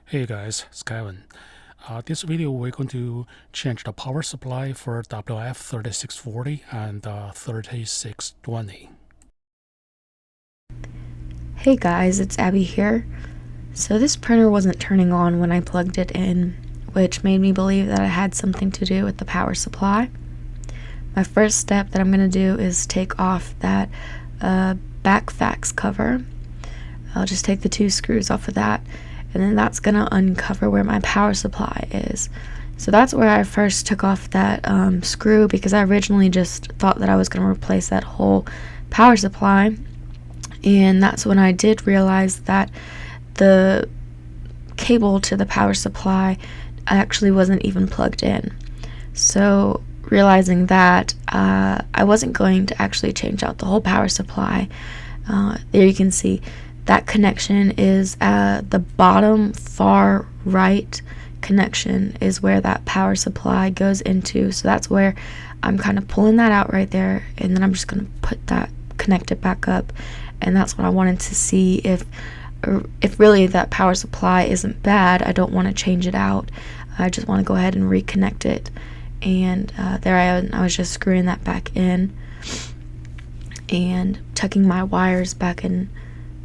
Hey guys, it's Kevin. This video we're going to change the power supply for WF-3640 and 3620. Hey guys, it's Abby here. So this printer wasn't turning on when I plugged it in, which made me believe that it had something to do with the power supply. My first step that I'm going to do is take off that back fax cover. I'll just take the two screws off of that, and then that's going to uncover where my power supply is. So that's where I first took off that screw, because I originally just thought that I was going to replace that whole power supply. And that's when I did realize that the cable to the power supply actually wasn't even plugged in. So realizing that, I wasn't going to actually change out the whole power supply. There you can see that connection is the bottom far right connection is where that power supply goes into. So that's where I'm kind of pulling that out right there, and then I'm just going to put that, connect it back up. And that's what I wanted to see, if really that power supply isn't bad. I don't want to change it out. I just want to go ahead and reconnect it. And there I was just screwing that back in and tucking my wires back in,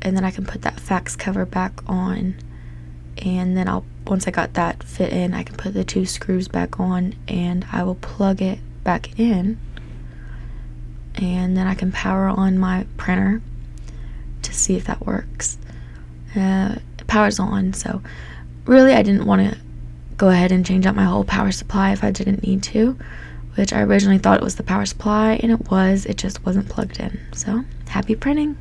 and then I can put that fax cover back on. And then once I got that fit in, I can put the two screws back on, and I will plug it back in, and then I can power on my printer to see if that works. It powers on, so really I didn't want to go ahead and change out my whole power supply if I didn't need to, which I originally thought it was the power supply, and it was, it just wasn't plugged in. So happy printing.